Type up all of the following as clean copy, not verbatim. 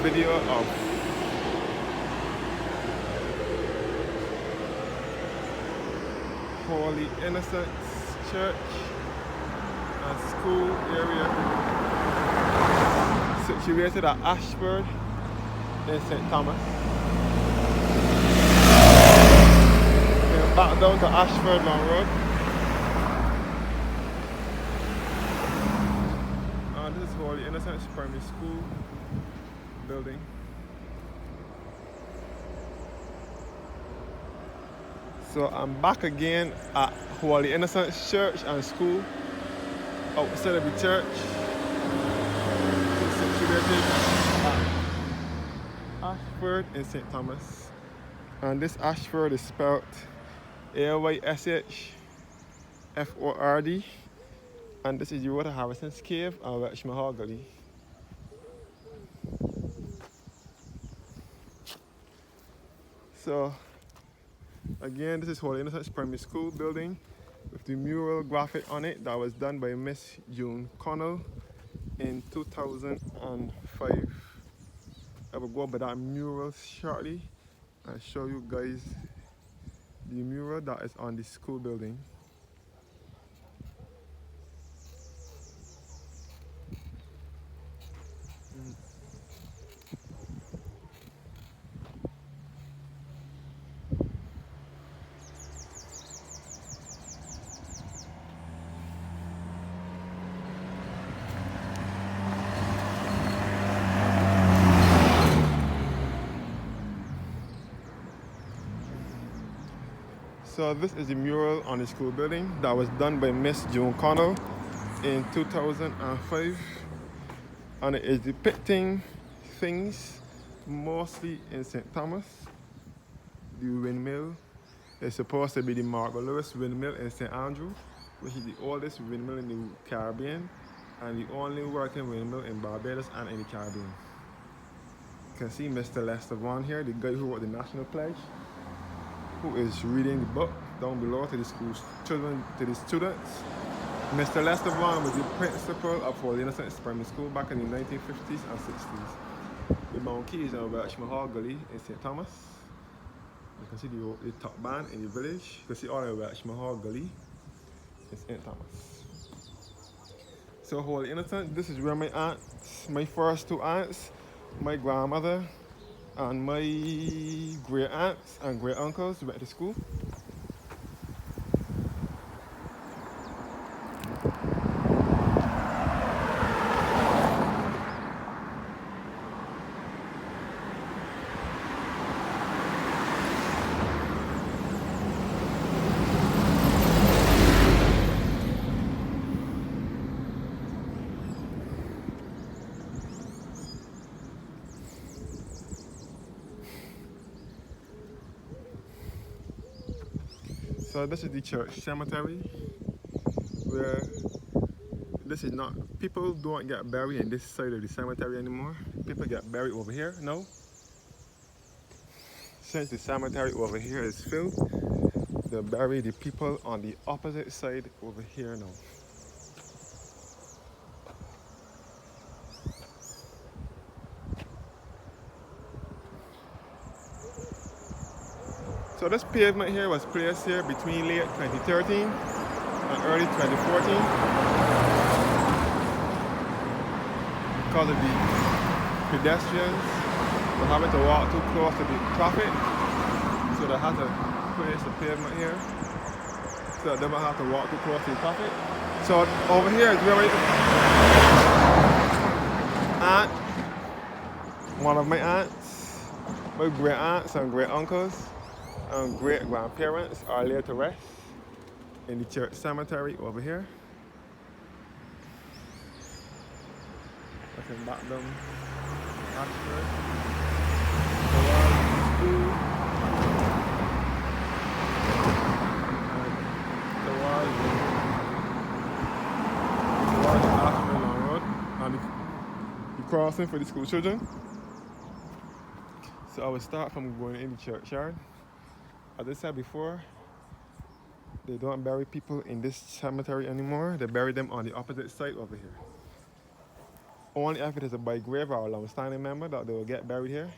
video of Holy Innocents Church and school area situated at Ayshford in St. Thomas. Then back down to Ayshford Long Road. And this is Holy Innocents Primary School building. So I'm back again at Holy Innocents Church and School outside of the church. It's situated at Ayshford in St. Thomas. And this Ayshford is spelled Ayshford. And this is the road to Harrison's Cave and Welsh Mahogany. So again, this is Holy Innocents Primary School building with the mural graphic on it that was done by Miss June Connell in 2005. I will go over that mural shortly and show you guys the mural that is on the school building. So this is the mural on the school building that was done by Miss June Connell in 2005, and it is depicting things mostly in St. Thomas. The windmill is supposed to be the Margaret Lewis windmill in St. Andrew, which is the oldest windmill in the Caribbean and the only working windmill in Barbados and in the Caribbean. You can see Mr. Lester Vaughan here, the guy who wrote the National Pledge, who is reading the book down below to the school children, to the students. Mr. Lester Vaughan was the principal of Holy Innocents Primary School back in the 1950s and 60s. The monkey is in Welsh Mahogany in St. Thomas. You can see the top band in the village. You can see all the Welsh Mahogany in St. Thomas. So Holy Innocents, this is where my aunts, my first two aunts, my grandmother, and my great aunts and great uncles went to school. So this is the church cemetery, where this is not, people don't get buried in this side of the cemetery anymore. People get buried over here now. Since the cemetery over here is filled, they bury the people on the opposite side over here now. So this pavement here was placed here between late 2013 and early 2014 because of the pedestrians were having to walk too close to the traffic, so they had to place the pavement here so that they don't have to walk too close to the traffic. So over here is where one of my aunts, my great aunts and great uncles and great grandparents are laid to rest in the church cemetery over here. Looking back down Ayshford, the Ayshford Long Road, and the crossing for the school children. So I will start from going in the churchyard. As I said before, they don't bury people in this cemetery anymore. They bury them on the opposite side over here. Only if it is a by grave or a long-standing member that they will get buried here.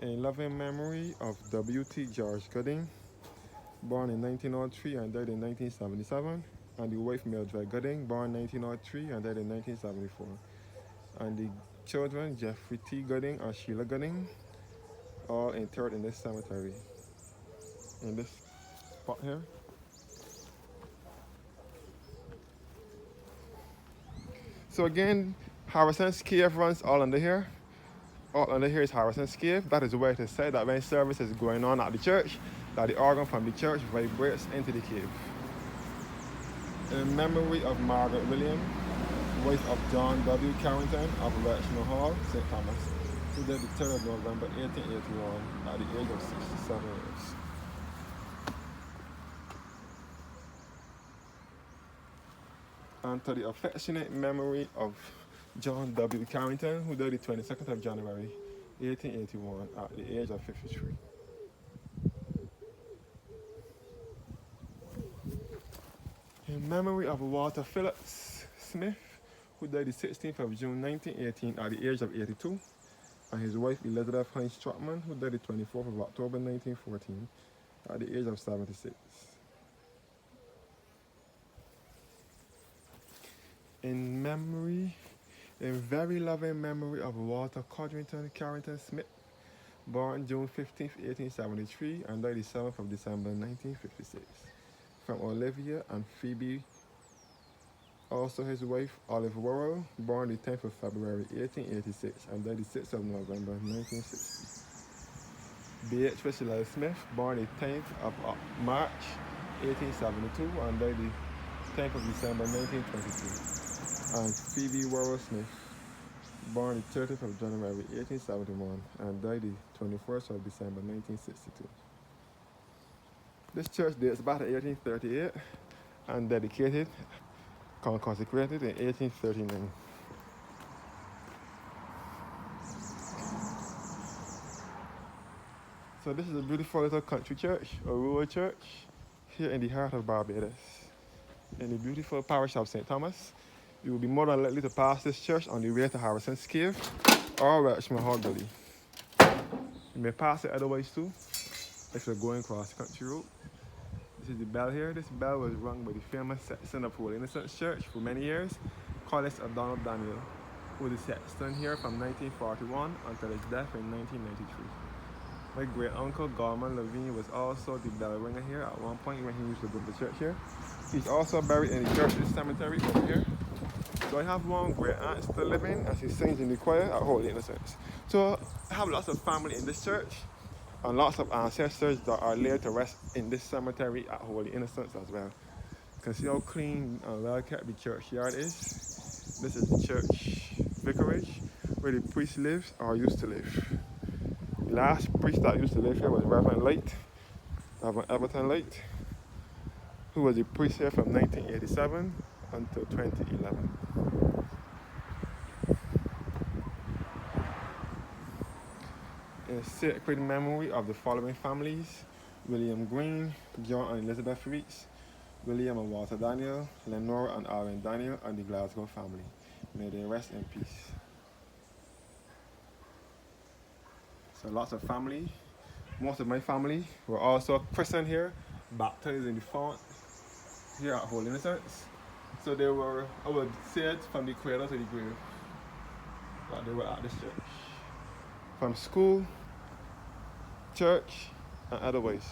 In loving memory of W.T. George Gooding, born in 1903 and died in 1977, and the wife Mildred Gooding, born 1903 and died in 1974, and the children Jeffrey T. Gooding and Sheila Gooding, all interred in this cemetery, in this spot here. So again, Harrison's Cave runs all under here. All under here is Harrison's Cave. That is where it is said that when service is going on at the church, that the organ from the church vibrates into the cave. In memory of Margaret William, wife of John W. Carrington of Rexmore Hall, St. Thomas, who died the 3rd of November 1881 at the age of 67 years. And to the affectionate memory of John W. Carrington, who died the 22nd of January 1881 at the age of 53. In memory of Walter Phillips Smith, who died the 16th of June 1918 at the age of 82, and his wife Elizabeth Hines Trotman, who died the 24th of October 1914 at the age of 76. In very loving memory of Walter Codrington Carrington Smith, born June 15, 1873, and died the 7th of December 1956, from Olivia and Phoebe, also his wife Olive Worrell, born the 10th of February 1886, and died the 6th of November 1960. Beatrice Lyle Smith, born the 10th of March 1872, and died the 10th of December 1922. And Phoebe Worrell Smith, born the 30th of January 1871 and died the 21st of December 1962. This church dates back to 1838 and dedicated, consecrated in 1839. So this is a beautiful little country church, a rural church, here in the heart of Barbados, in the beautiful parish of St. Thomas. You will be more than likely to pass this church on the way to Harrison's Cave or Rexmore Hall Gully. You may pass it otherwise too, if you're going cross country road. This is the bell here. This bell was rung by the famous sexton of Holy Innocents Church for many years, Collis O'Donnell Daniel, who was the sexton here from 1941 until his death in 1993. My great uncle Gorman Levine was also the bell ringer here at one point when he used to go to the church here. He's also buried in the church's cemetery over here. So I have one great aunt still living, and she sings in the choir at Holy Innocents. So I have lots of family in this church, and lots of ancestors that are laid to rest in this cemetery at Holy Innocents as well. You can see how clean and well kept the churchyard is. This is the church vicarage, where the priest lives or used to live. The last priest that used to live here was Reverend Everton Light, who was the priest here from 1987 until 2011. In sacred memory of the following families: William Green, John and Elizabeth Reeds, William and Walter Daniel, Lenora and Aaron Daniel, and the Glasgow family. May they rest in peace. So lots of family. Most of my family were also christened here, baptized in the font here at Holy Innocents. So they were, I would say it, from the cradle to the grave, that they were at this church. From school, church, and otherwise.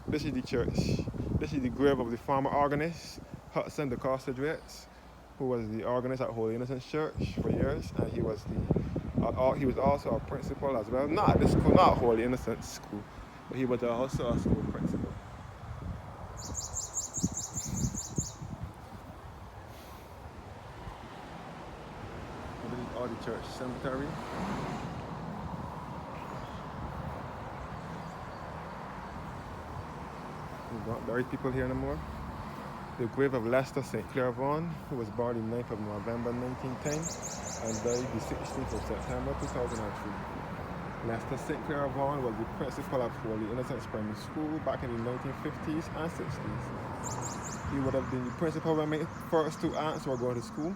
This is the church. This is the grave of the former organist, Hudson DeCosta Dretz, who was the organist at Holy Innocents Church for years, and he was also a principal as well. Not at this school, not Holy Innocents School, but he was also a school principal. This is all the church cemetery. We don't bury people here anymore. The grave of Lester St. Clair Vaughan, who was born the 9th of November 1910 and died the 16th of September 2003. Lester St. Clair Vaughan was the principal of Holy Innocents Primary School back in the 1950s and 60s. He would have been the principal when my first two aunts were going to school.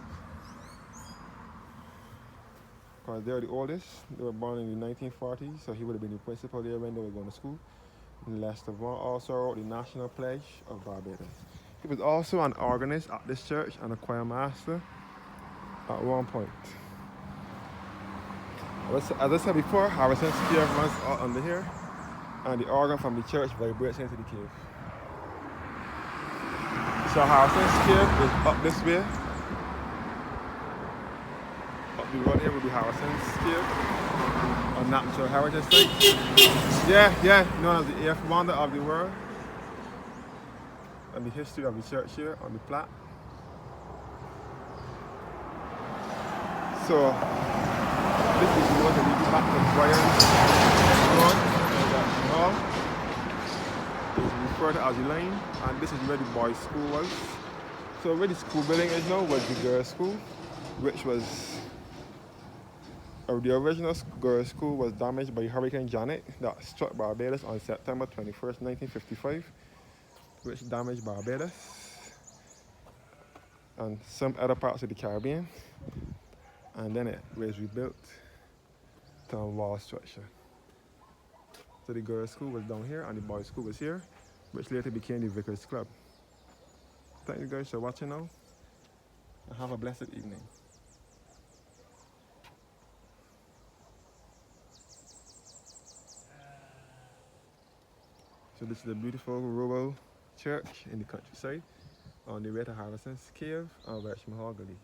because they're the oldest. They were born in the 1940s, so he would have been the principal there when they were going to school. And Lester Vaughan also wrote the National Pledge of Barbados. He was also an organist at this church and a choir master at one point. As I said before, Harrison's cave runs out under here, and the organ from the church vibrates into the cave. So Harrison's cave is up this way. Up the road here will be Harrison's cave, a natural heritage site. Yeah, known as the eighth wonder of the world. And the history of the church here on the plaque. So this is the road that leads back to Brian's Road. It's referred to as the lane, and this is where the boys' school was. So where the school building is now was the girls' school, which was the original girls' school was damaged by Hurricane Janet that struck Barbados on September 21st, 1955, which damaged Barbados and some other parts of the Caribbean. And then it was rebuilt to a wall structure. So the girls' school was down here and the boys' school was here, which later became the Vickers Club. Thank you guys for watching now, and have a blessed evening. So this is a beautiful rural church in the countryside on the way to Harrison's Cave and West Mahogany.